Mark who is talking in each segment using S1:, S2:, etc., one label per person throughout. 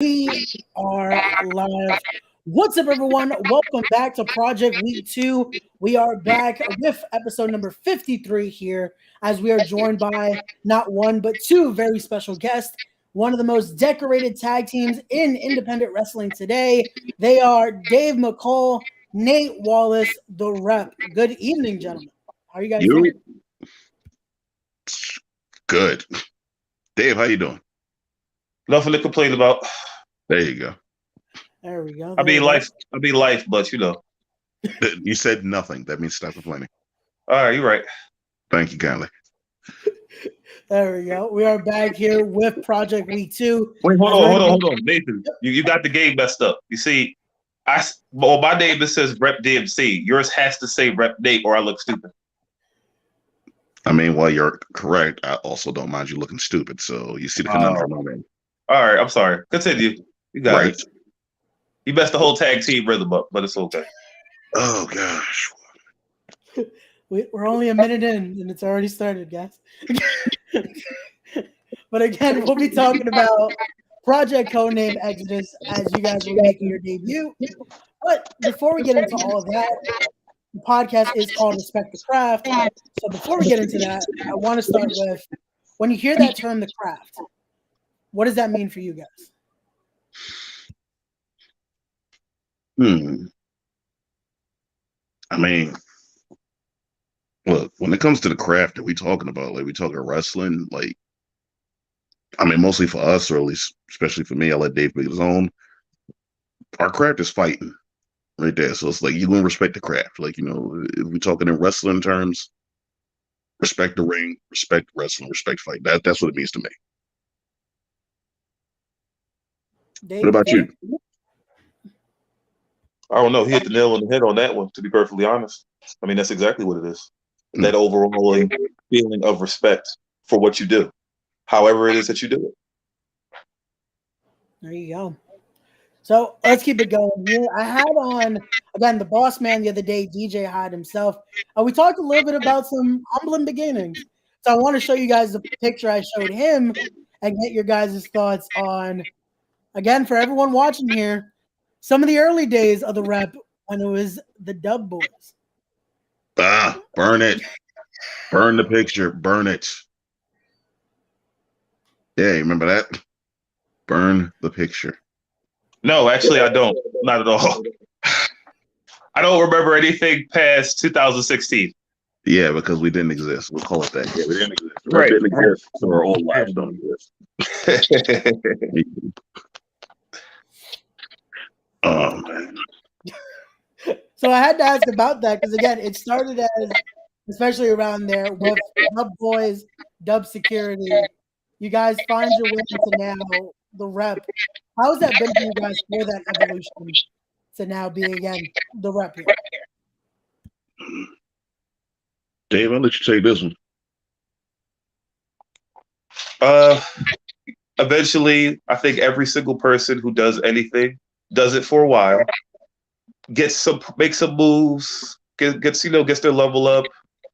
S1: We are live. What's up, everyone? Welcome back to Project Week 2. We are back with episode number 53 here as we are joined by not one but two very special guests. One of the most decorated tag teams in independent wrestling today. They are Dave McCall, Nate Wallace, the Rep. Good evening, gentlemen. How are you guys doing?
S2: Good. Dave, how you doing?
S3: Nothing to complain about.
S2: There you go.
S1: There we go.
S3: I mean life, but you know.
S2: You said nothing. That means stop complaining.
S3: All right, you're right.
S2: Thank you kindly.
S1: There we go. We are back here with Project Week 2.
S3: Wait, hold on. Nathan, you got the game messed up. You see, my name it says Rep DMC. Yours has to say Rep Nate or I look stupid.
S2: I mean, while you're correct, I also don't mind you looking stupid. So you see the conundrum I'm in.
S3: All right, I'm sorry. Continue. You got
S2: Right.
S3: it. You messed the whole tag team rhythm up, but it's okay.
S2: Oh gosh.
S1: We're only a minute in, and it's already started, guys. But again, we'll be talking about Project Codename Exodus as you guys are making your debut. But before we get into all of that, the podcast is called Respect the Craft. So before we get into that, I want to start with, when you hear that term, the craft, what does that mean for you guys?
S2: I mean, look, when it comes to the craft that we talking about, like we talking wrestling, like, I mean, mostly for us, or at least especially for me, I let Dave make his own. Our craft is fighting right there. So it's like you're gonna respect the craft. Like, if we're talking in wrestling terms, respect the ring, respect wrestling, respect fight. That's what it means to me.
S1: Dave,
S2: What about you?
S3: I don't know. He hit the nail on the head on that one, to be perfectly honest. I mean, that's exactly what it is. That overall feeling of respect for what you do, however it is that you do it.
S1: There you go. So let's keep it going here. I had on, again, the boss man the other day, DJ Hyde himself. We talked a little bit about some humbling beginnings. So I want to show you guys the picture I showed him and get your guys' thoughts on, again, for everyone watching here, some of the early days of the Rep when it was the Dub Boys.
S2: Burn it. Burn the picture. Burn it. Yeah, you remember that? Burn the picture.
S3: No, actually, I don't. Not at all. I don't remember anything past 2016.
S2: Yeah, because we didn't exist. We'll call it that. Yeah, we didn't exist.
S3: Right.
S2: We didn't exist, so our old lives don't exist. Oh, man.
S1: So I had to ask about that because, again, it started as, especially around there, with Dub Boys, Dub Security. You guys find your way into now the Rep. How has that been for you guys for that evolution to now be, again, the Rep here?
S2: Dave, I'll let you take this one.
S3: Eventually, I think every single person who does anything does it for a while, makes some moves, gets their level up,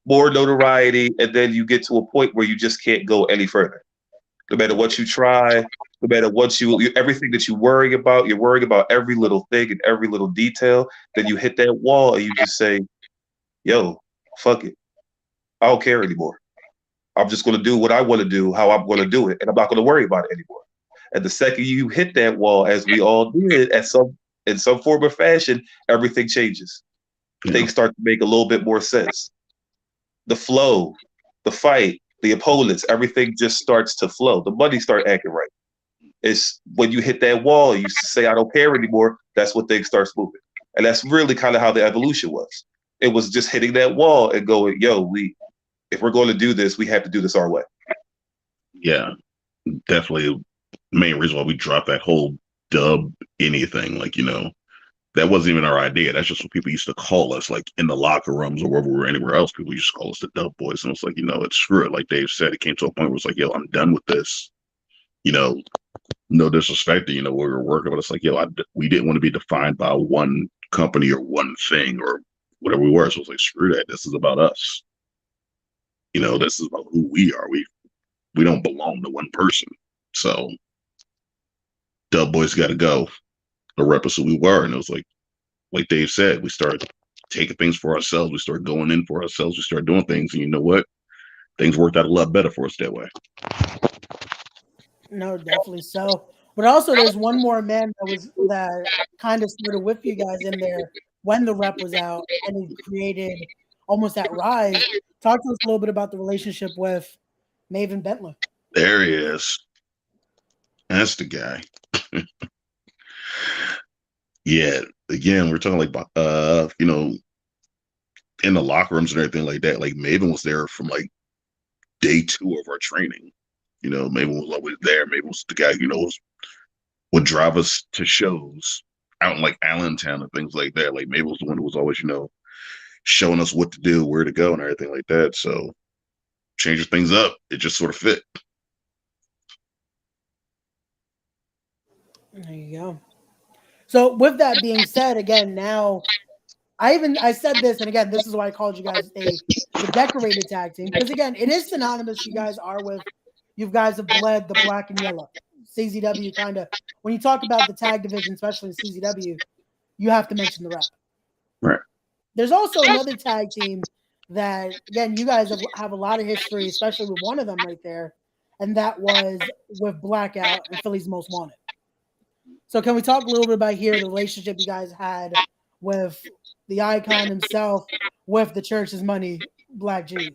S3: more notoriety, and then you get to a point where you just can't go any further. No matter what you try, no matter what everything that you're worrying about every little thing and every little detail. Then you hit that wall and you just say, "Yo, fuck it, I don't care anymore. I'm just going to do what I want to do, how I'm going to do it, and I'm not going to worry about it anymore." And the second you hit that wall, as we all did, in some form or fashion, everything changes. Yeah. Things start to make a little bit more sense. The flow, the fight, the opponents, everything just starts to flow. The money start acting right. It's when you hit that wall, you say, "I don't care anymore." That's when things starts moving. And that's really kind of how the evolution was. It was just hitting that wall and going, "Yo, if we're going to do this, we have to do this our way."
S2: Yeah, definitely. Main reason why we dropped that whole dub anything, like, that wasn't even our idea. That's just what people used to call us, like in the locker rooms or wherever we were, anywhere else. People used to call us the Dub Boys, and it's like, it's screw it. Like Dave said, it came to a point where it's like, yo, I'm done with this. No disrespect to what we were working, but it's like, yo, we didn't want to be defined by one company or one thing or whatever we were. So it's like, screw that. This is about us. This is about who we are. We don't belong to one person. So Dub Boys got to go. The rep is who we were, and it was like Dave said, we started taking things for ourselves. We started going in for ourselves. We started doing things, and you know what? Things worked out a lot better for us that way.
S1: No, definitely so. But also, there's one more man that kind of started with you guys in there when the rep was out, and it created almost that rise. Talk to us a little bit about the relationship with Maven Bentley.
S2: There he is. That's the guy. Yeah. Again, we're talking like in the locker rooms and everything like that. Like Maven was there from like day 2 of our training. Maven was always there. Maven was the guy, would drive us to shows out in like Allentown and things like that. Like Maven was the one who was always, showing us what to do, where to go, and everything like that. So changing things up, it just sort of fit.
S1: There you go. So with that being said, again, now I said this, and again, this is why I called you guys the decorated tag team, because again, it is synonymous. You guys have bled the black and yellow. CZW kind of, when you talk about the tag division, especially in CZW, you have to mention the rep.
S2: Right.
S1: There's also another tag team that, again, you guys have a lot of history, especially with one of them right there, and that was with Blackout and Philly's Most Wanted. So can we talk a little bit about here the relationship you guys had with the icon himself, with the church's money, Black G's?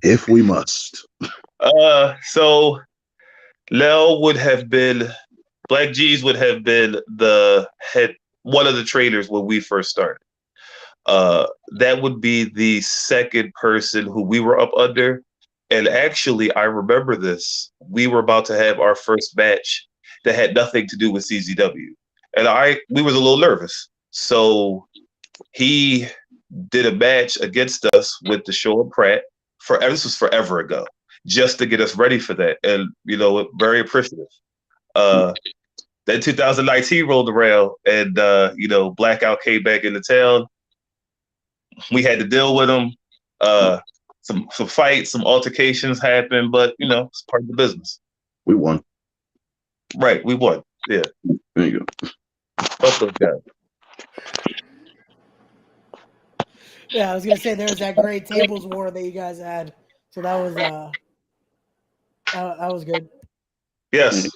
S2: If we must.
S3: So Lel would have been, Black G's would have been the head, one of the trainers when we first started. That would be the second person who we were up under. And actually, I remember this. We were about to have our first match that had nothing to do with CZW. And we was a little nervous. So he did a match against us with Deshaun Pratt. This was forever ago, just to get us ready for that. And, very appreciative. Then 2019 rolled around and, Blackout came back into town. We had to deal with him. Some fights, some altercations happened, but, it's part of the business.
S2: We won.
S3: Right, we won. Yeah.
S2: There you go.
S3: Fuck those guys.
S1: Yeah, I was gonna say there was that great tables war that you guys had, so that was good.
S3: Yes.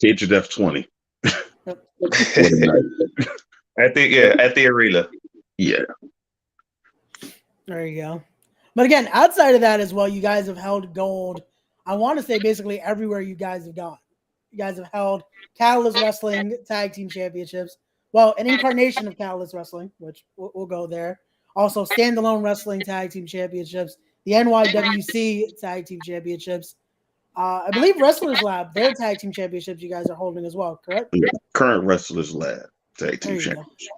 S2: Cage of Death 20.
S1: Yep.
S3: at the arena.
S2: Yeah.
S1: There you go. But again, outside of that as well, you guys have held gold. I want to say basically everywhere you guys have gone. You guys have held Catalyst Wrestling Tag Team Championships. Well, an incarnation of Catalyst Wrestling, which we'll go there. Also, Standalone Wrestling Tag Team Championships, the NYWC Tag Team Championships. I believe Wrestlers Lab, their Tag Team Championships you guys are holding as well, correct?
S2: Yeah. Current Wrestlers Lab Tag Team Championship.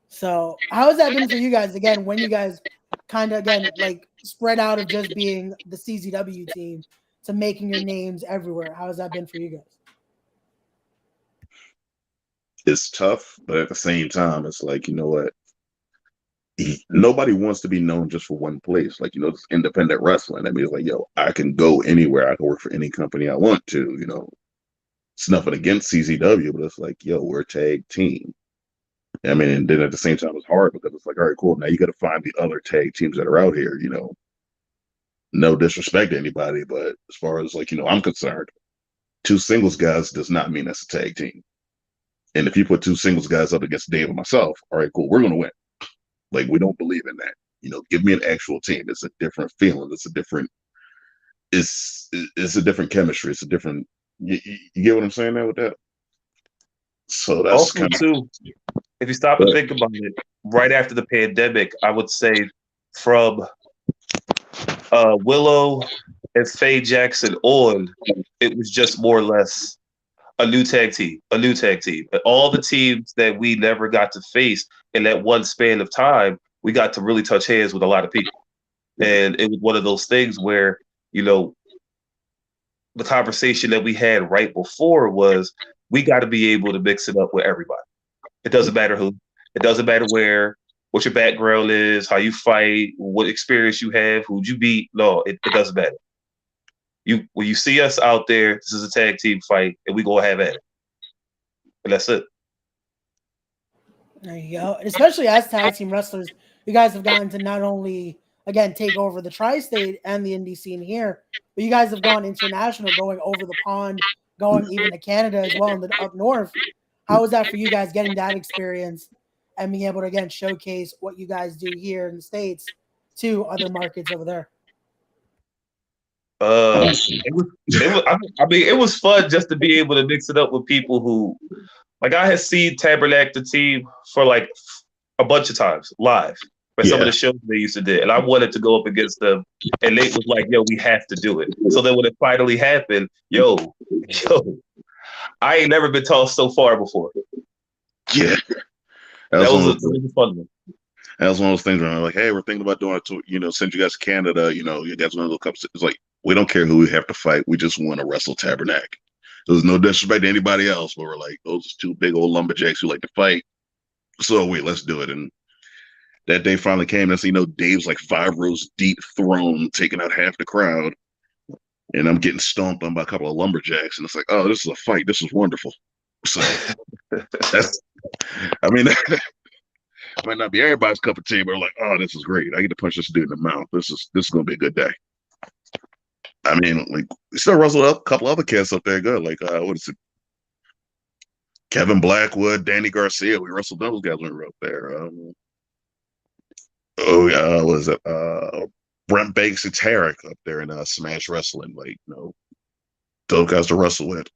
S1: So how has that been for you guys, again, when you guys kind of, again, like spread out of just being the CZW team to making your names everywhere? How has that been for you guys?
S2: It's tough, but at the same time, it's like, you know what? Nobody wants to be known just for one place. Like, it's independent wrestling. I mean, it's like, I can go anywhere. I can work for any company I want to, It's nothing against CZW, but it's like, we're a tag team. I mean, and then at the same time, it's hard because it's like, all right, cool. Now you got to find the other tag teams that are out here, No disrespect to anybody, but as far as like, I'm concerned, 2 singles guys does not mean that's a tag team. And if you put 2 singles guys up against Dave and myself, all right, cool, we're going to win. Like, we don't believe in that. Give me an actual team. It's a different feeling. It's a different chemistry. It's a different, you get what I'm saying there with that? So that's
S3: also too, if you stop and think about it, right after the pandemic, I would say from Willow and Faye Jackson on, it was just more or less a new tag team. But all the teams that we never got to face in that one span of time, we got to really touch hands with a lot of people. And it was one of those things where, the conversation that we had right before was, we got to be able to mix it up with everybody. It doesn't matter who, it doesn't matter where, what your background is, how you fight, what experience you have, who'd you beat. No, it doesn't matter. when you see us out there, this is a tag team fight, and we gonna have at it, and that's it.
S1: There you go. And especially as tag team wrestlers, you guys have gotten to not only again take over the tri-state and the indie scene here, but you guys have gone international, going over the pond, going even to Canada as well, and up north. How was that for you guys getting that experience and being able to again showcase what you guys do here in the States to other markets over there?
S3: It was fun just to be able to mix it up with people who, like, I had seen Tabernacle team for like a bunch of times live for some of the shows they used to do, and I wanted to go up against them, and Nate was like, "Yo, we have to do it." So then when it finally happened, yo, I ain't never been tossed so far before.
S2: Yeah,
S3: that was a fun one.
S2: That was one of those things where I'm like, hey, we're thinking about doing it to, send you guys to Canada, you guys want to look up. It's like, we don't care who we have to fight. We just want to wrestle Tabernacle. There's no disrespect to anybody else, but we're like, those are two big old lumberjacks who like to fight. So wait, let's do it. And that day finally came. And Dave's like 5 rows deep throne, taking out half the crowd. And I'm getting stomped on by a couple of lumberjacks. And it's like, oh, this is a fight. This is wonderful. So might not be everybody's cup of tea, but like, oh, this is great. I get to punch this dude in the mouth. This is gonna be a good day. I mean, like, we still wrestled up a couple other cats up there good. Like, what is it? Kevin Blackwood, Danny Garcia. We wrestled those guys when we were up there. What is it? Brent Banks and Tarek up there in Smash Wrestling. Like, those guys to wrestle with.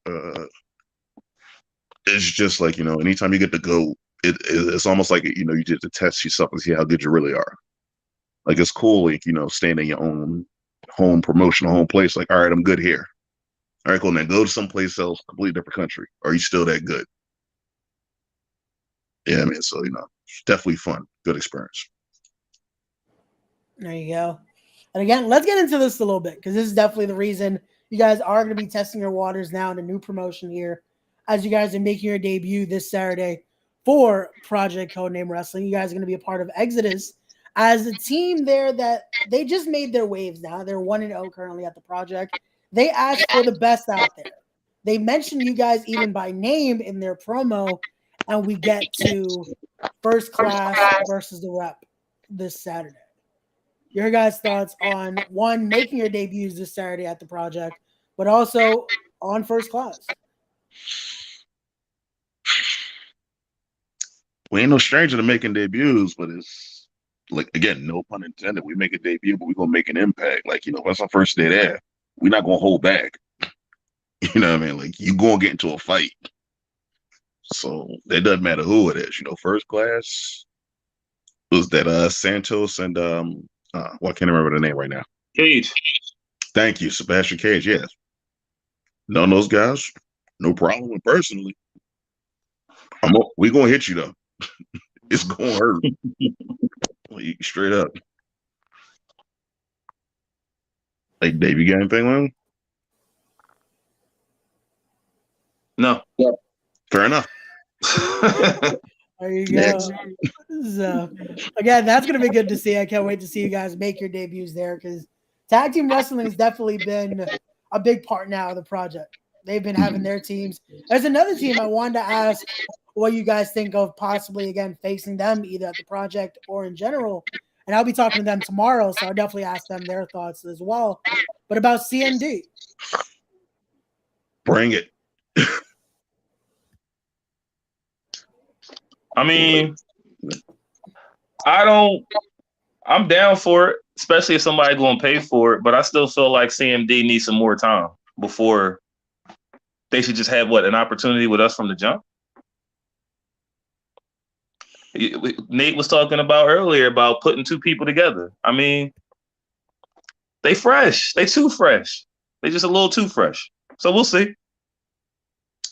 S2: It's just like, anytime you get to go, it's almost like, you get to test yourself and see how good you really are. Like, it's cool, like, staying in your own home promotional home place. Like, all right, I'm good here. All right, cool. Now go to someplace else, completely different country. Are you still that good? Yeah, I mean, so, it's definitely fun. Good experience.
S1: There you go. And again, let's get into this a little bit, because this is definitely the reason you guys are going to be testing your waters now in a new promotion here, as you guys are making your debut this Saturday for Project Codename Wrestling. You guys are going to be a part of Exodus as a team there that they just made their waves now. They're 1-0 currently at the project. They asked for the best out there. They mentioned you guys even by name in their promo, and we get to First Class versus the Rep this Saturday. Your guys' thoughts on, one, making your debuts this Saturday at the project, but also on First Class?
S2: We ain't no stranger to making debuts, but it's like, again, no pun intended. We make a debut, but we're gonna make an impact. Like, that's our first day there. We're not gonna hold back. You know what I mean? Like, you gonna get into a fight. So it doesn't matter who it is. First Class was that Santos and I can't remember the name right now.
S3: Cage.
S2: Thank you, Sebastian Cage. Yes. None of those guys, no problem with personally. We gonna hit you though. It's gonna hurt. Straight up. Like, Dave, you got anything on?
S3: No.
S2: Fair enough.
S1: There you go. So, again, that's going to be good to see. I can't wait to see you guys make your debuts there, because tag team wrestling has definitely been a big part now of the project. They've been having their teams. There's another team I wanted to ask what you guys think of possibly, again, facing them either at the project or in general. And I'll be talking to them tomorrow, so I'll definitely ask them their thoughts as well. But about CND.
S2: Bring it.
S3: I mean, I'm down for it, especially if somebody's going to pay for it, but I still feel like CMD needs some more time before they should just have, an opportunity with us from the jump. Nate was talking about earlier about putting two people together. I mean, they fresh. They too fresh. They just a little too fresh. So we'll see.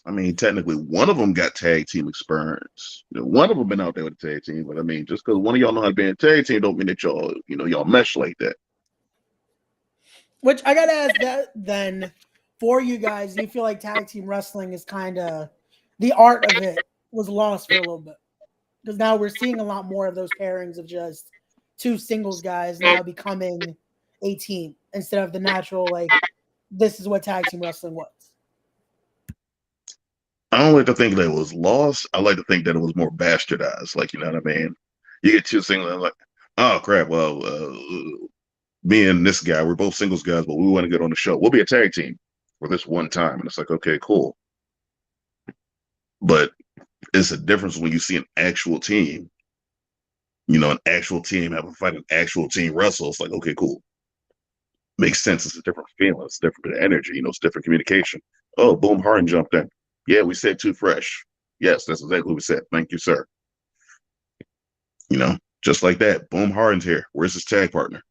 S2: I mean, technically, one of them got tag team experience. One of them been out there with the tag team, but I mean, just because one of y'all know how to be in a tag team, don't mean that y'all, y'all mesh like that.
S1: Which I gotta ask that then, for you guys, do you feel like tag team wrestling is kind of the art of it was lost for a little bit? Because now we're seeing a lot more of those pairings of just two singles guys now becoming a team instead of the natural, like, this is what tag team wrestling was?
S2: I don't like to think that it was lost. I like to think that it was more bastardized. Like, you know what I mean? You get two singles, like, oh crap. Well, me and this guy, we're both singles guys, but we want to get on the show. We'll be a tag team for this one time, and it's like, okay, cool. But it's a difference when you see an actual team. You know, an actual team have a fight, an actual team wrestle. It's like, okay, cool. Makes sense. It's a different feeling. It's different energy. You know, it's different communication. Oh, boom, Harden jumped in. Yeah, we said too fresh. Yes, that's exactly what we said. Thank you, sir. You know, just like that. Boom, Harden's here. Where's his tag partner?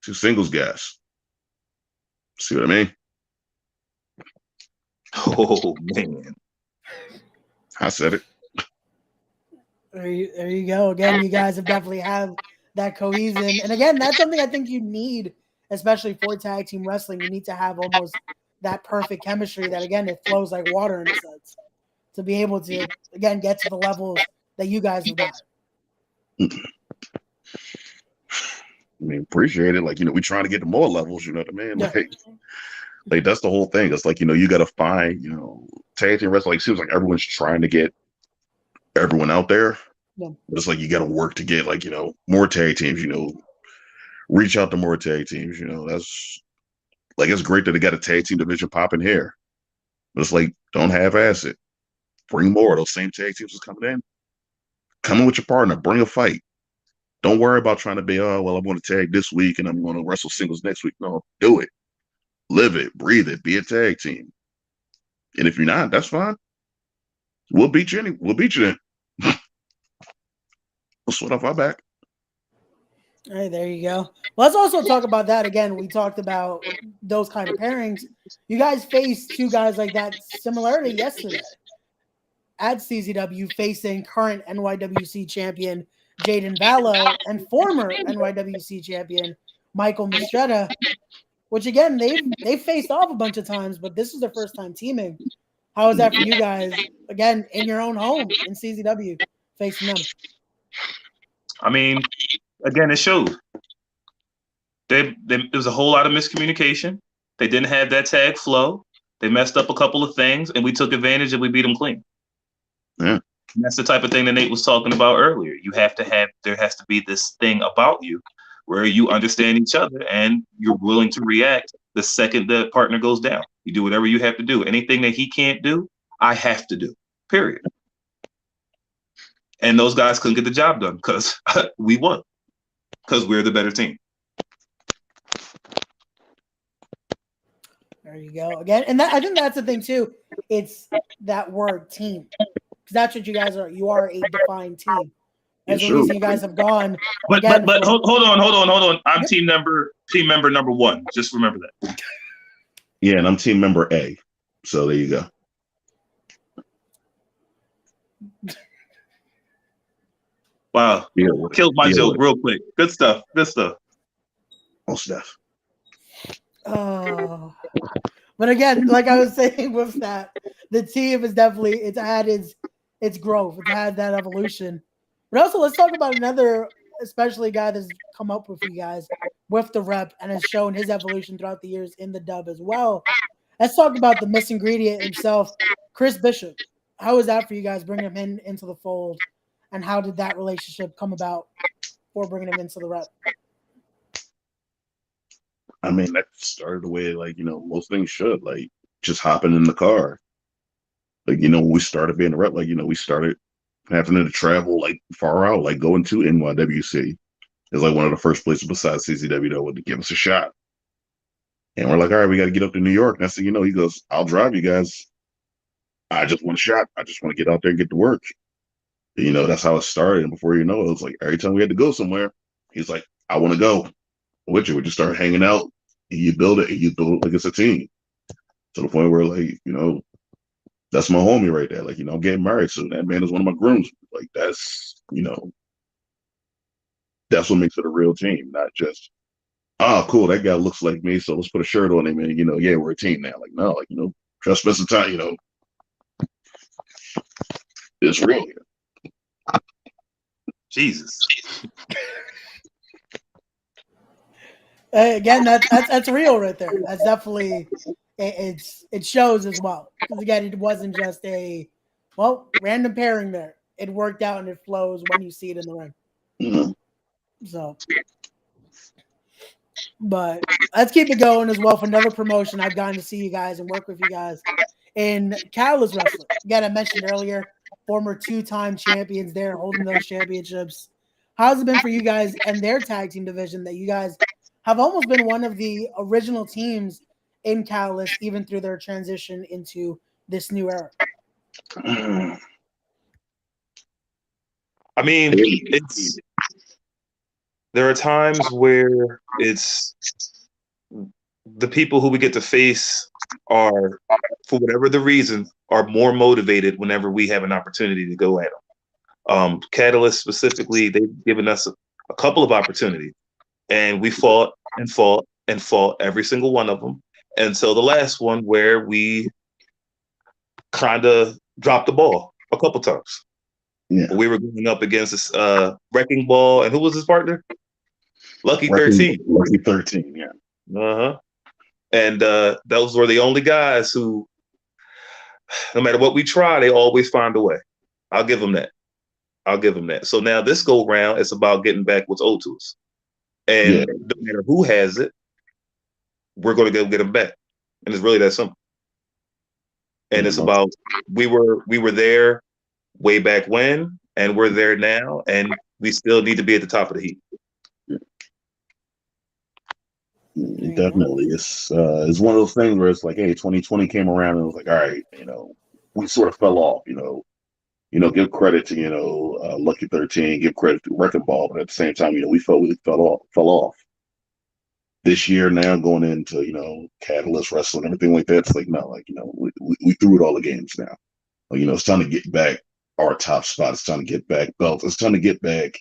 S2: Two singles guys. See what I mean?
S3: Oh man,
S2: I said it.
S1: There you go. Again, you guys have definitely have that cohesion, and again, that's something I think you need, especially for tag team wrestling. You need to have almost that perfect chemistry that, again, it flows like water in a sense to be able to, again, get to the levels that you guys have got.
S2: I mean, appreciate it. Like, you know, we're trying to get to more levels, you know what I mean?
S1: Yeah.
S2: Like that's the whole thing. It's like, you know, you got to find, you know, tag team wrestling. Like, it seems like everyone's trying to get everyone out there.
S1: Yeah.
S2: But it's like you got to work to get, like, you know, more tag teams, you know, reach out to more tag teams, you know. That's like, it's great that they got a tag team division popping here. But it's like, don't half-ass it. Bring more of those same tag teams that's coming in. Come in with your partner. Bring a fight. Don't worry about trying to be, oh, well, I'm going to tag this week and I'm going to wrestle singles next week. No, do it. Live it. Breathe it. Be a tag team. And if you're not, that's fine. We'll beat you. We'll beat you then. We'll sweat off our back.
S1: All right, there you go. Let's also talk about that again. We talked about those kind of pairings. You guys faced two guys like that similarity yesterday at CZW, facing current NYWC champion Jaden Vallow and former NYWC champion Michael Mistretta, which again they've faced off a bunch of times, but this is their first time teaming. How is that for you guys? Again, in your own home in CZW, facing them.
S3: I mean, again, it showed. There was a whole lot of miscommunication. They didn't have that tag flow. They messed up a couple of things, and we took advantage and we beat them clean.
S2: Yeah.
S3: And that's the type of thing that Nate was talking about earlier. There has to be this thing about you where you understand each other and you're willing to react the second the partner goes down. You do whatever you have to do. Anything that he can't do, I have to do, period. And those guys couldn't get the job done because we won, because we're the better team.
S1: There you go. Again, and I think that's the thing too. It's that word team. Because that's what you guys are. You are a defined team. As the reason you guys have gone.
S3: But hold on. I'm team member number 1. Just remember that.
S2: Yeah, and I'm team member A. So there you go.
S3: Wow. Killed my joke real quick. Good stuff.
S2: Oh, Steph.
S1: But again, like I was saying with that, the team is definitely, it's had its growth. It's had that evolution. But also, let's talk about another, especially guy that's come up with you guys with the rep and has shown his evolution throughout the years in the dub as well. Let's talk about the missing ingredient himself, Chris Bishop. How was that for you guys bringing him into the fold? And how did that relationship come about for bringing him into the rep?
S2: I mean, that started the way, like, you know, most things should, like, just hopping in the car. Like, you know, when we started being a rep, like, you know, we started having to travel, like, far out, like, going to NYWC. It's like one of the first places besides CZW that would give us a shot. And we're like, all right, we got to get up to New York. Next thing you know, he goes, I'll drive you guys. I just want a shot. I just want to get out there and get to work. And, you know, that's how it started. And before you know it was like every time we had to go somewhere, he's like, I want to go with you. We just start hanging out. And you build it like it's a team. To the point where, like, you know, that's my homie right there. Like, you know, I'm getting married soon. That man is one of my grooms. Like, that's, you know, that's what makes it a real team, not just, oh, cool, that guy looks like me, so let's put a shirt on him and, you know, yeah, we're a team now. Like, no, like, you know, trust me, time, you know, it's real here.
S3: Jesus.
S1: Again, that's real right there. That's definitely it shows as well. Because again, it wasn't just a random pairing there. It worked out and it flows when you see it in the ring.
S2: Mhm.
S1: So, but let's keep it going as well for another promotion. I've gotten to see you guys and work with you guys in Catalyst Wrestling. Again, I mentioned earlier, former 2-time champions there holding those championships. How's it been for you guys and their tag team division that you guys have almost been one of the original teams in Catalyst, even through their transition into this new era?
S3: I mean, there are times where it's the people who we get to face are, for whatever the reason, are more motivated whenever we have an opportunity to go at them. Catalyst specifically, they've given us a couple of opportunities, and we fought and fought and fought every single one of them until the last one where we kind of dropped the ball a couple times.
S2: Yeah.
S3: We were going up against this Wrecking Ball, and who was his partner? Lucky
S2: Lucky
S3: 13.
S2: Lucky 13, yeah.
S3: Uh-huh. And those were the only guys who, no matter what we try, they always find a way. I'll give them that. So now this go round, it's about getting back what's owed to us. And no matter who has it, we're going to go get them back. And it's really that simple. And it's about we were there way back when, and we're there now, and we still need to be at the top of the heap.
S2: Definitely. It's one of those things where it's like, hey, 2020 came around and it was like, all right, we sort of fell off, give credit to, Lucky 13, give credit to Wrecking Ball, but at the same time, we felt we fell off. This year now going into, Catalyst Wrestling, everything like that, it's like, no, we threw it all the games now. It's time to get back our top spot. It's time to get back belts. It's time to get back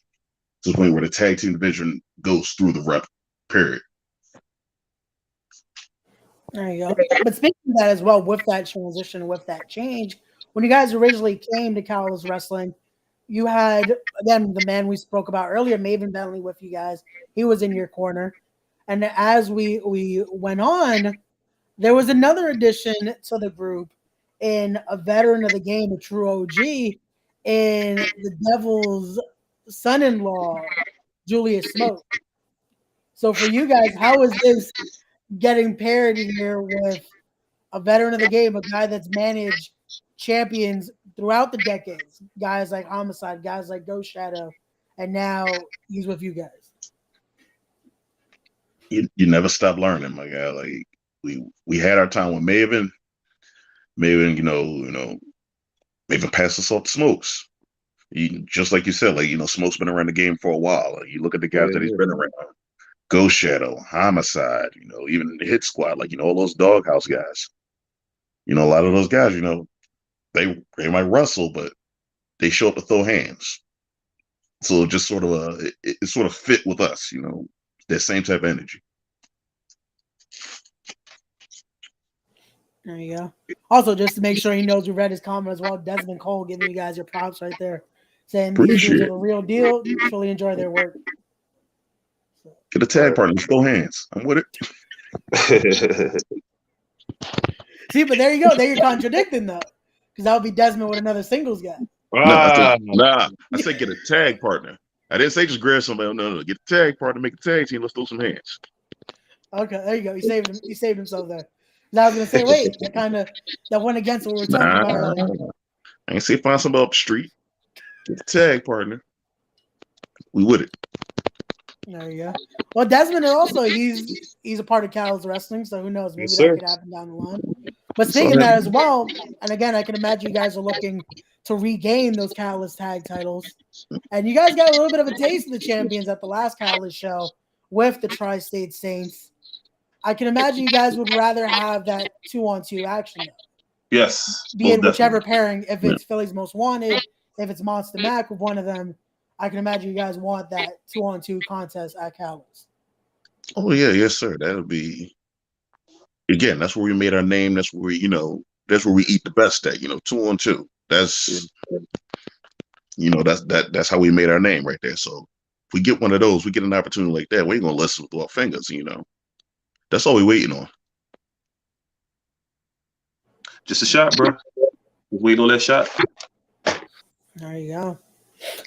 S2: to the point where the tag team division goes through the rep period.
S1: There you go. But speaking of that as well, with that transition, with that change, when you guys originally came to Catalyst Wrestling, you had, again, the man we spoke about earlier, Maven Bentley, with you guys. He was in your corner. And as we went on, there was another addition to the group in a veteran of the game, a true OG, in the Devil's son-in-law, Julius Smoke. So for you guys, how is this getting paired here with a veteran of the game, a guy that's managed champions throughout the decades, guys like Homicide, guys like Ghost Shadow, and now he's with you guys?
S2: You never stop learning, my guy. Like we had our time with Maven. Maven passed us off to Smokes. Just like you said, Smoke's been around the game for a while. Like, you look at the guys that he's been around. Ghost Shadow, Homicide, even the Hit Squad, all those Doghouse guys. A lot of those guys, they might wrestle, but they show up to throw hands. So it just sort of it sort of fit with us, that same type of energy.
S1: There you go. Also, just to make sure he knows we read his comment as well, Desmond Cole giving you guys your props right there, saying these dudes are the real deal. Truly enjoy their work.
S2: Get a tag partner, let's go hands. I'm with it.
S1: See, but there you go. There you're contradicting though, because that would be Desmond with another singles guy.
S2: Nah, I said get a tag partner. I didn't say just grab somebody. No. Get a tag partner, make a tag team. Let's throw some hands.
S1: Okay, there you go. He saved himself there. I was gonna say, wait, that went against what we were talking about earlier.
S2: I ain't say find somebody up the street. Get a tag partner. We with it.
S1: There you go. Well, Desmond also he's a part of Catalyst Wrestling, so who knows? Maybe that could happen down the line. But speaking of that as well, and again, I can imagine you guys are looking to regain those Catalyst tag titles. And you guys got a little bit of a taste of the champions at the last Catalyst show with the Tri-State Saints. I can imagine you guys would rather have that 2-on-2 action.
S3: Yes.
S1: Be it whichever pairing, if it's Philly's Most Wanted, if it's Monster Mac with one of them, I can imagine you guys want that 2-on-2 contest at Catalyst.
S2: Oh yeah, yes, sir. That'll be, again, that's where we made our name. That's where we, that's where we eat the best at, 2-on-2. That's that's how we made our name right there. So If we get one of those, we get an opportunity like that, we ain't gonna listen with our fingers, you know. That's all we waiting on.
S3: Just a shot, bro. Wait on that shot.
S1: There you go.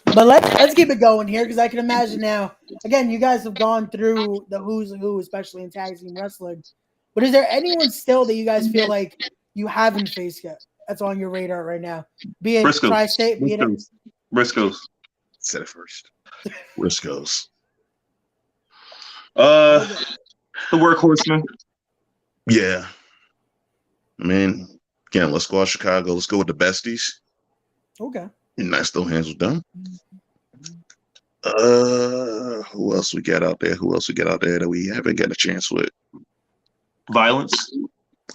S1: But let's keep it going here because I can imagine now. Again, you guys have gone through the who's who, especially in tag team wrestling. But is there anyone still that you guys feel like you haven't faced yet? That's on your radar right now. Be it
S3: Briscoes.
S1: Tri-State, be it
S3: Briscoes.
S2: Said it first. Briscoes.
S3: The Workhorsemen.
S2: Yeah. I mean, again, let's go out Chicago. Let's go with the besties.
S1: Okay.
S2: And I still hands with them. Who else we got out there? Who else we got out there that we haven't got a chance with?
S3: Violence.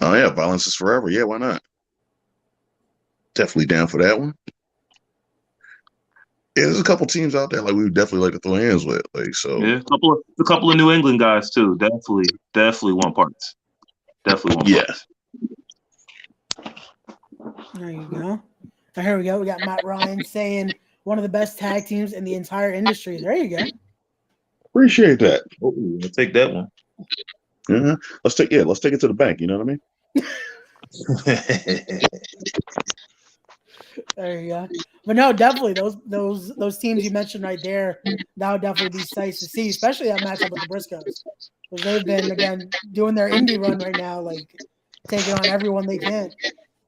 S2: Oh yeah, Violence is Forever. Yeah, why not? Definitely down for that one. Yeah, there's a couple teams out there like we would definitely like to throw hands with. Like so.
S3: Yeah, a couple of New England guys too. Definitely want parts. Definitely want parts.
S1: There you go. So here we go. We got Matt Ryan saying one of the best tag teams in the entire industry. There you go.
S2: Appreciate that.
S3: Oh, I'll take that one.
S2: Yeah. Let's take it to the bank. You know what I mean?
S1: There you go. But no, definitely those teams you mentioned right there, that would definitely be nice to see, especially that matchup with the Briscoes. Because they've been again doing their indie run right now, like taking on everyone they can.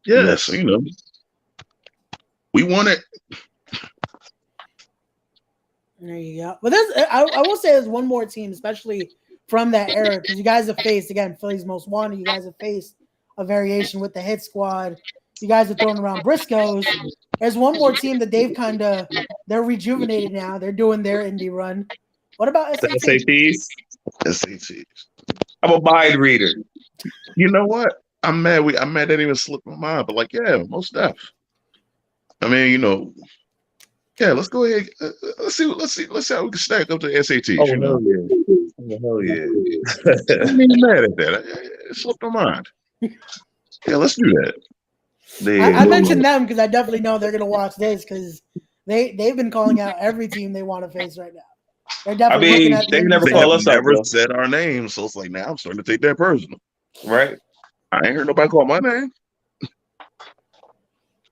S2: Yes, you know. We want it.
S1: There you go. But I will say there's one more team, especially from that era, because you guys have faced, again, Philly's Most Wanted. You guys have faced a variation with the Hit Squad. You guys are throwing around Briscoes. There's one more team that they're rejuvenated now. They're doing their indie run. What about SATs?
S2: SATs.
S3: I'm a mind reader.
S2: You know what? I'm mad that didn't even slip my mind, but like, yeah, most stuff. I mean, you know, yeah, let's go ahead. Let's see how we can stack up to SATs. You know,
S3: hell yeah.
S2: I'm even mad at that. It slipped my mind. Yeah, let's do that.
S1: I mentioned them because I definitely know they're gonna watch this because they've been calling out every team they want to face right now. They're definitely looking at
S3: they never call us out.
S2: Never said our name, so it's like now I'm starting to take that personal.
S3: Right?
S2: I ain't heard nobody call my name.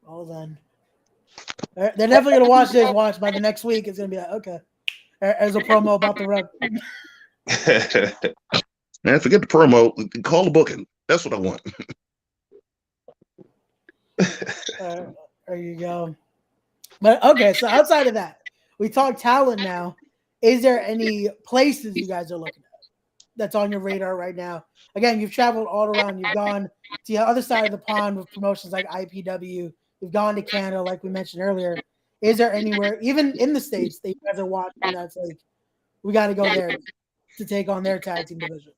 S1: Well then, they're definitely gonna watch this. Watch by the next week, it's gonna be like, okay, there's a promo about the rep.
S2: Man, forget the promo. Call the booking. That's what I want.
S1: There you go. But okay, so outside of that, we talk talent now. Is there any places you guys are looking at that's on your radar right now? Again, you've traveled all around. You've gone to the other side of the pond with promotions like IPW. You've gone to Canada, like we mentioned earlier. Is there anywhere, even in the States, that you guys are watching that's like, we got to go there to take on their tag team division?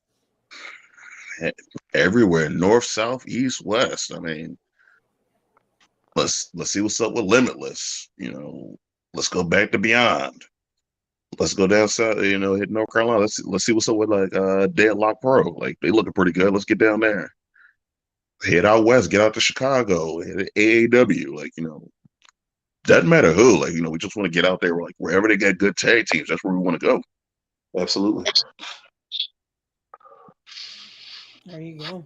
S2: Everywhere, north, south, east, west. I mean, let's see what's up with Limitless. You know, let's go back to Beyond. Let's go down south. You know, hit North Carolina. Let's see what's up with like Deadlock Pro. Like they looking pretty good. Let's get down there. Head out west. Get out to Chicago. Hit AAW. Like you know, doesn't matter who. Like you know, we just want to get out there. Like wherever they got good tag teams, that's where we want to go.
S3: Absolutely.
S1: There you go.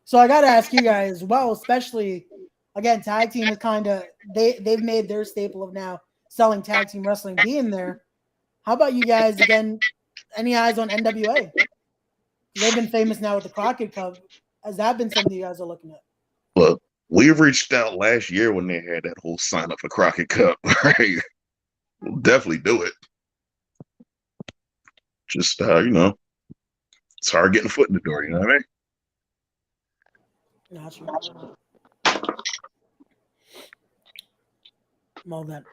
S1: So I got to ask you guys as well, especially, again, tag team is kind of, they've made their staple of now selling tag team wrestling being there. How about you guys, again, any eyes on NWA? They've been famous now with the Crockett Cup. Has that been something you guys are looking at?
S2: Look, we reached out last year when they had that whole sign up for Crockett Cup, right? We'll definitely do it. Just, you know, it's hard getting a foot in the door, you know what I mean?
S1: Gotcha. Well then,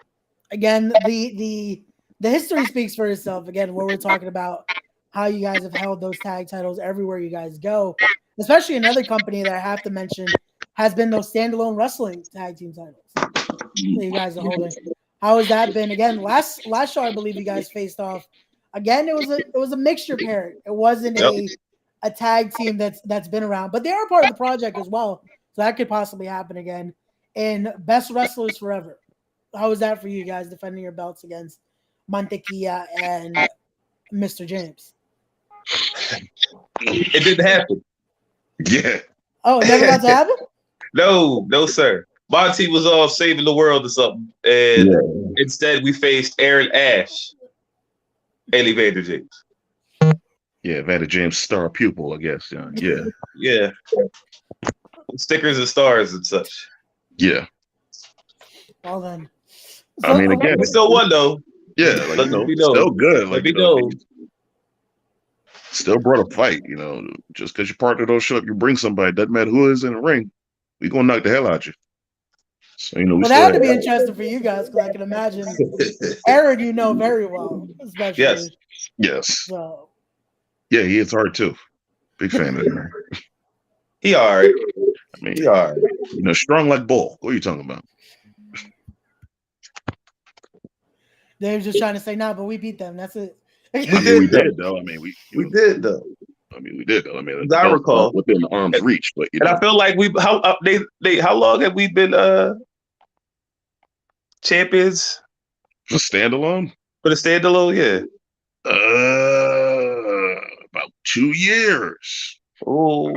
S1: again, the history speaks for itself. Again, where we're talking about how you guys have held those tag titles everywhere you guys go, especially another company that I have to mention has been those standalone wrestling tag team titles that you guys are holding. How has that been? Again, last show I believe you guys faced off. Again, it was a mixture pairing. It wasn't a tag team that's been around, but they are part of the project as well. So that could possibly happen again. And Best Wrestlers Forever. How was that for you guys defending your belts against Mantequilla and Mr. James.
S3: It didn't happen.
S2: Yeah.
S1: Oh, it never got to happen?
S3: No, sir. Monty was off saving the world or something, and instead we faced Aaron Ash and Evander James.
S2: Yeah, Evander James' star pupil, I guess.
S3: Yeah. Stickers and stars and such.
S2: Yeah.
S1: Well then.
S2: I mean, again,
S3: we still won though.
S2: Yeah, like still good. Like still brought a fight. Just because your partner don't show up, you bring somebody. Doesn't matter who is in the ring. We gonna knock the hell out you. So
S1: well, that had to be interesting for you guys because I can imagine Aaron, very well, especially.
S2: Yes.
S1: So.
S2: Yeah, he is hard too. Big fan of him.
S3: He all right.
S2: I mean, he all right. Strong like bull. What are you talking about?
S1: They were just trying to say, nah, but we beat them. That's it.
S2: We did though. I mean, we
S3: did though.
S2: I mean, we did though. I mean,
S3: as I recall,
S2: within arm's reach. But
S3: I feel like how long have we been champions?
S2: For standalone?
S1: For
S3: the standalone, yeah.
S2: About 2 years.
S3: Oh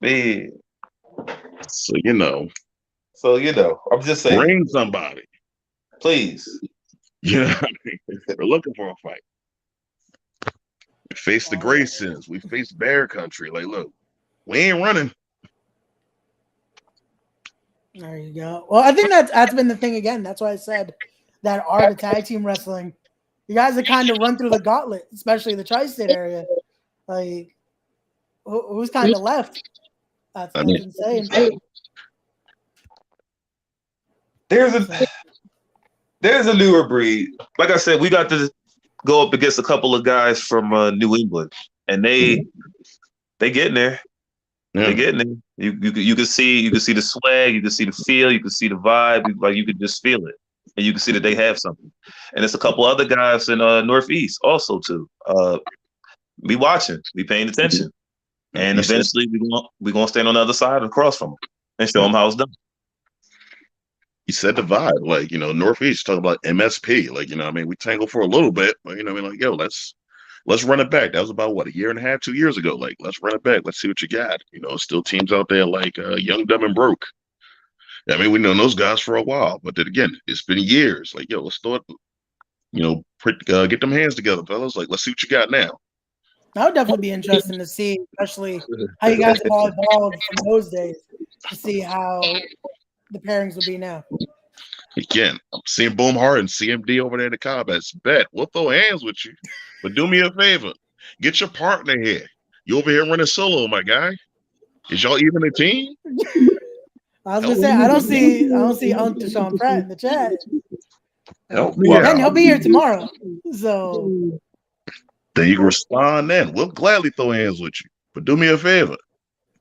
S3: man.
S2: So
S3: I'm just saying.
S2: Bring somebody,
S3: please.
S2: We're looking for a fight. We face the Graysons. We face Bear Country. Like, look, we ain't running.
S1: There you go. Well, I think that's been the thing again. That's why I said that art of tag team wrestling. You guys have kind of run through the gauntlet, especially the tri-state area. Like, who's kind of left? That's insane.
S3: There's a newer breed. Like I said, we got to go up against a couple of guys from New England, and they getting there. Yeah. They getting there. You can see the swag, you can see the feel, you can see the vibe. Like you can just feel it, and you can see that they have something. And it's a couple other guys in Northeast also too. Be watching, be paying attention, and eventually we gonna stand on the other side across from them and show them how it's done.
S2: You said the vibe, like, Northeast talking about MSP, like, we tangled for a little bit, but let's run it back. That was about what, 1.5 years, 2 years ago. Like, let's run it back. Let's see what you got. Still teams out there like Young, Dumb, and Broke. I mean, we know those guys for a while, but then again, it's been years. Like, let's start, get them hands together, fellas. Like, let's see what you got now.
S1: That would definitely be interesting to see, especially how you guys have all evolved from those days to see how the pairings would be now.
S2: Again, I'm seeing Boom Hart and CMD over there in the comments. Bet we'll throw hands with you, but do me a favor, get your partner here. You over here running solo, my guy. Is y'all even a team?
S1: I was gonna say I don't see Uncle Sean Pratt in the chat.
S2: Help me out.
S1: And he'll be here tomorrow. So
S2: then you can respond. Then we'll gladly throw hands with you, but do me a favor,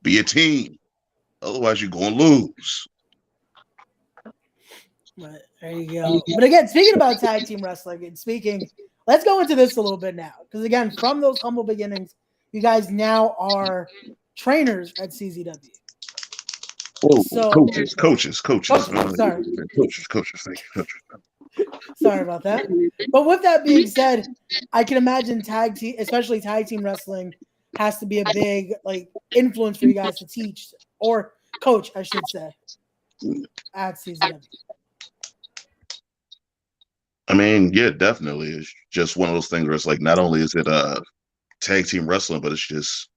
S2: be a team. Otherwise, you're gonna lose.
S1: But there you go. But again, speaking about tag team wrestling let's go into this a little bit now. Because again, from those humble beginnings, you guys now are trainers at CZW.
S2: Oh, so, coaches.
S1: Sorry.
S2: Coaches. Thank you, coaches.
S1: Sorry about that. But with that being said, I can imagine especially tag team wrestling, has to be a big influence for you guys to teach or coach, I should say, at CZW.
S2: I mean, yeah, definitely. It's just one of those things where it's like, not only is it tag team wrestling, but it's just,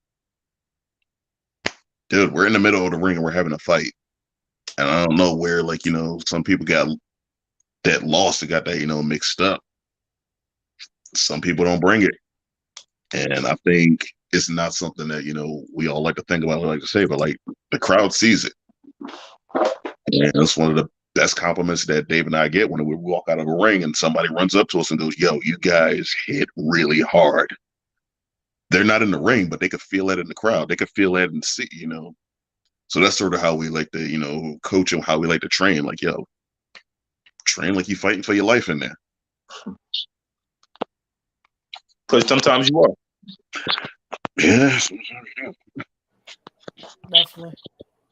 S2: dude, we're in the middle of the ring and we're having a fight. And I don't know where, some people got that lost and got that, mixed up. Some people don't bring it. And I think it's not something that, we all like to think about, like to say, but the crowd sees it. And it's one of the best compliments that Dave and I get when we walk out of a ring and somebody runs up to us and goes, yo, you guys hit really hard. They're not in the ring, but they could feel that in the crowd. They could feel that and see, So that's sort of how we like to, coach and how we like to train. Like, yo, train like you're fighting for your life in there.
S3: Because sometimes you are.
S2: Yeah.
S1: Definitely.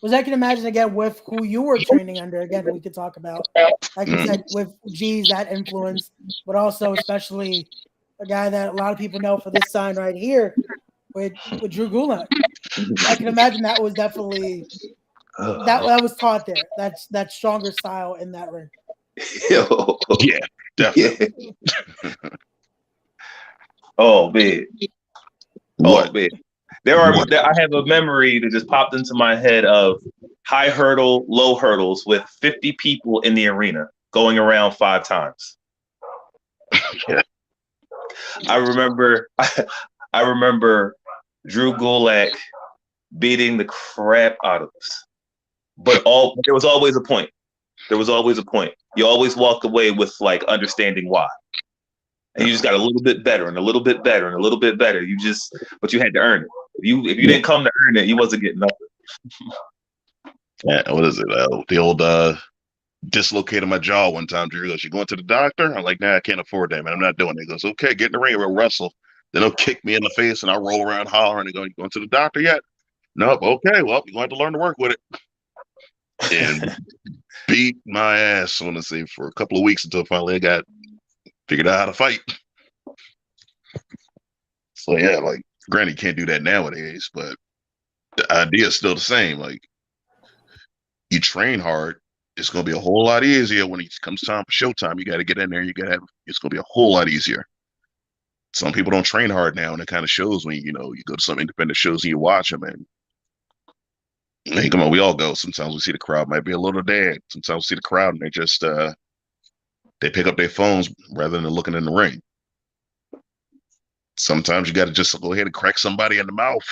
S1: Was I can imagine again with who you were training under. Again, we could talk about, like you said, with G's that influence, but also especially a guy that a lot of people know for this sign right here with Drew Gulak. I can imagine that was definitely that was taught there. That's that stronger style in that ring.
S2: Yeah, definitely.
S3: Oh man.
S2: What?
S3: Oh man. I have a memory that just popped into my head of high hurdle, low hurdles with 50 people in the arena going around 5 times.
S2: Yeah.
S3: I remember Drew Gulak beating the crap out of us. But there was always a point. There was always a point. You always walk away with like understanding why. And you just got a little bit better and a little bit better and a little bit better. But you had to earn it. If you didn't come to earn it, you wasn't getting nothing.
S2: Yeah, what is it? The old dislocated my jaw one time. Drew goes, "You going to the doctor?" I'm like, "Nah, I can't afford that, man. I'm not doing it." He goes, "Okay, get in the ring, we'll wrestle." Then he'll kick me in the face and I'll roll around hollering and go, "You going to the doctor yet?" Nope. Okay, well, you're going to have to learn to work with it. And beat my ass, I want to say, for a couple of weeks until finally I got figured out how to fight. So yeah, like granted, you can't do that nowadays, but the idea is still the same. Like you train hard, it's gonna be a whole lot easier when it comes time for showtime. You got to get in there. It's gonna be a whole lot easier. Some people don't train hard now, and it kind of shows when you go to some independent shows and you watch them. And hey, come on, we all go. Sometimes we see the crowd might be a little dead. Sometimes we see the crowd and they just they pick up their phones rather than looking in the ring. Sometimes you got to just go ahead and crack somebody in the mouth.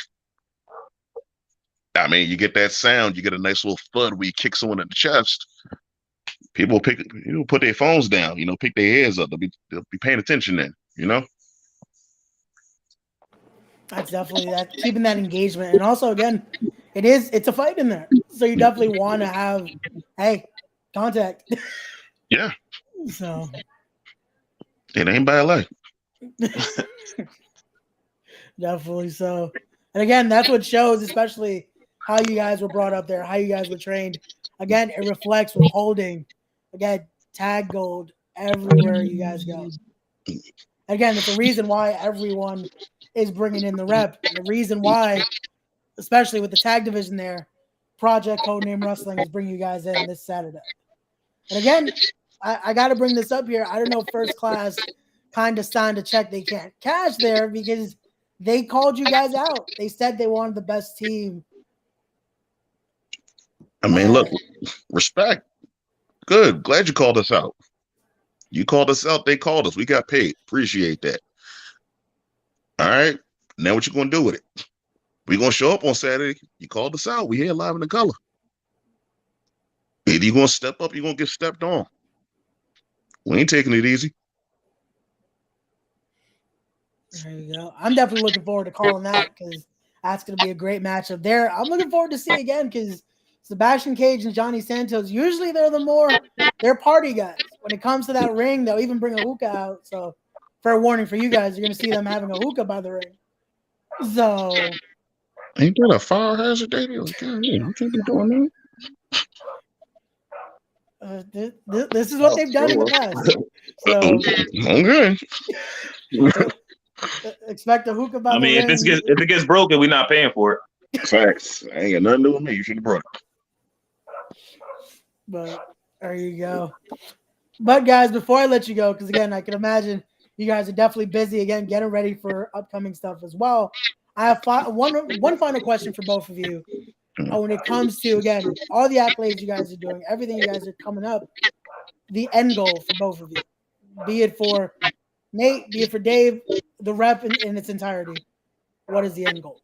S2: I mean, you get that sound, you get a nice little thud where you kick someone in the chest. People put their phones down, pick their ears up. They'll be paying attention then.
S1: That's definitely that keeping that engagement, and also again, it's a fight in there, so you definitely want to have, hey, contact.
S2: Yeah.
S1: So
S2: it ain't by LA.
S1: Definitely so. And again, that's what shows, especially how you guys were brought up there, how you guys were trained. Again, it reflects with holding. Again, tag gold everywhere you guys go. Again, it's a reason why everyone is bringing in the rep. And the reason why, especially with the tag division there, Project Codename Wrestling is bringing you guys in this Saturday. And again, I got to bring this up here. I don't know if First Class kind of signed a check they can't cash there because they called you guys out. They said they wanted the best team.
S2: I mean, look, respect. Good. Glad you called us out. You called us out. They called us. We got paid. Appreciate that. All right. Now what you going to do with it? We going to show up on Saturday. You called us out. We here live in the color. Either you going to step up, you're going to get stepped on. We ain't taking it easy.
S1: There you go. I'm definitely looking forward to calling that because that's going to be a great matchup there. I'm looking forward to see again because Sebastian Cage and Johnny Santos, usually they're party guys. When it comes to that ring, they'll even bring a hookah out. So fair warning for you guys, you're going to see them having a hookah by the ring. So
S2: ain't that a fire hazard, Davey? Like, you can't be doing
S1: that. This is what they've done in the past. So
S2: okay.
S1: Expect a hookah by the ring.
S3: If it gets broken, we're not paying for it.
S2: Facts. I ain't got nothing to do with me. You should have brought it.
S1: But there you go. But guys, before I let you go, because again, I can imagine you guys are definitely busy again, getting ready for upcoming stuff as well. I have one final question for both of you. When it comes to, again, all the accolades you guys are doing, everything you guys are coming up, the end goal for both of you, be it for Nate, be it for Dave, the rep in its entirety. What is the end goal?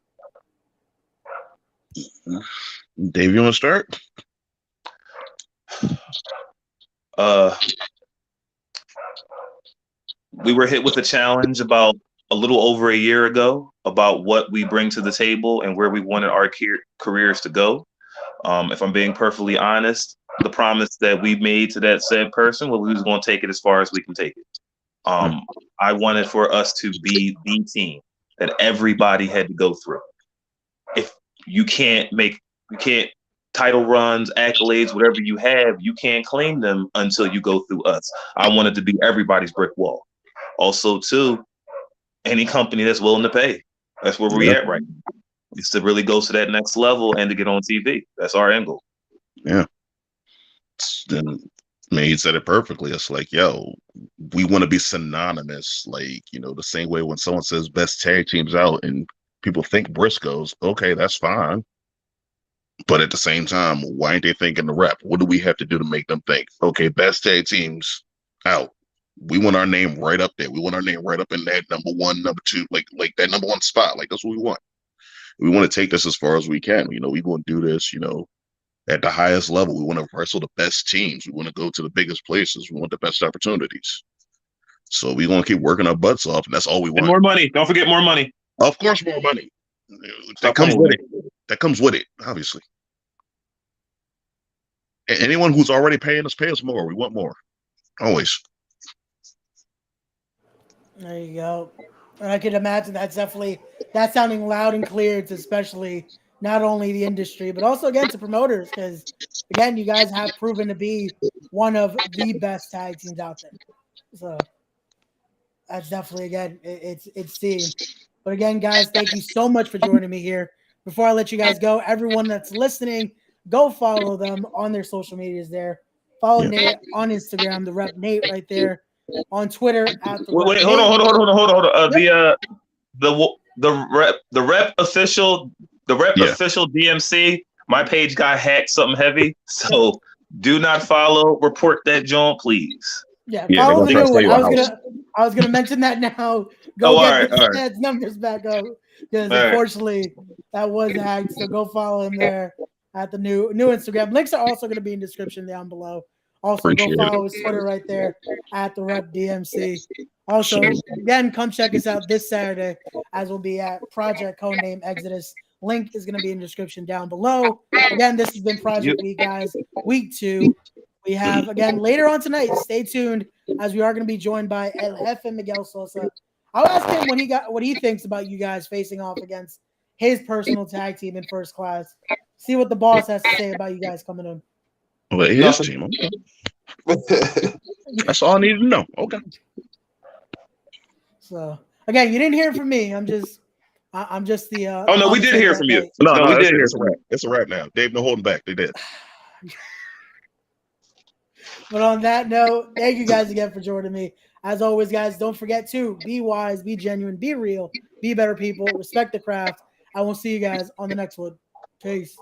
S2: Dave, you want to start?
S3: We were hit with a challenge about a little over a year ago about what we bring to the table and where we wanted our careers to go. If I'm being perfectly honest, the promise that we made to that said person, well, we was going to take it as far as we can take it. I wanted for us to be the team that everybody had to go through. If you can't title runs, accolades, whatever you have, you can't claim them until you go through us. I want it to be everybody's brick wall. Also, too, any company that's willing to pay. That's where we at right now. It's to really go to that next level and to get on TV. That's our end goal.
S2: Yeah. Then, I mean, he said it perfectly. It's like, yo, we want to be synonymous. Like, you know, the same way when someone says best tag teams out and people think Briscoes, okay, that's fine. But at the same time, why ain't they thinking the rep? What do we have to do to make them think, okay, best tag teams out? We want our name right up there. We want our name right up in that number one, number two, like that number one spot. Like, that's what we want. We want to take this as far as we can. You know, we want to do this, you know, at the highest level. We want to wrestle the best teams. We want to go to the biggest places. We want the best opportunities. So we're going to keep working our butts off, and that's all we want.
S3: And more money. Don't forget more money.
S2: Of course, more money. That comes with it. That comes with it, obviously. And anyone who's already pay us more. We want more. Always.
S1: There you go. And I could imagine that's sounding loud and clear to especially not only the industry, but also again to promoters, because again, you guys have proven to be one of the best tag teams out there. So that's definitely, again, it's seen. But again, guys, thank you so much for joining me here. Before I let you guys go, everyone that's listening, go follow them on their social medias there. Follow Nate on Instagram, the Rep Nate right there. On Twitter at the
S3: wait, hold on. The rep official DMC. My page got hacked, something heavy. So do not follow. Report that, John, please.
S1: Yeah, follow the new one. I was gonna mention that now. Go get the numbers back up, because unfortunately that was hacked. So go follow him there at the new Instagram. Links are also gonna be in the description down below. Also, go follow his Twitter right there at the Rep DMC. Also, again, come check us out this Saturday, as we'll be at Project Codename Exodus. Link is going to be in the description down below. Again, this has been Project Week, guys. Week 2. We have, again, later on tonight, stay tuned, as we are going to be joined by El Jefe Miguel Sosa. I'll ask him what he thinks about you guys facing off against his personal tag team in First Class. See what the boss has to say about you guys coming in.
S2: Well, his team. Okay. That's all I need to know. Okay.
S1: So again, you didn't hear from me. I'm just the.
S3: Oh no, we did hear from you.
S2: No, we did. It's a wrap. It's a wrap now. Dave, no holding back. They did.
S1: But on that note, thank you guys again for joining me. As always, guys, don't forget to be wise, be genuine, be real, be better people, respect the craft. I will see you guys on the next one. Peace.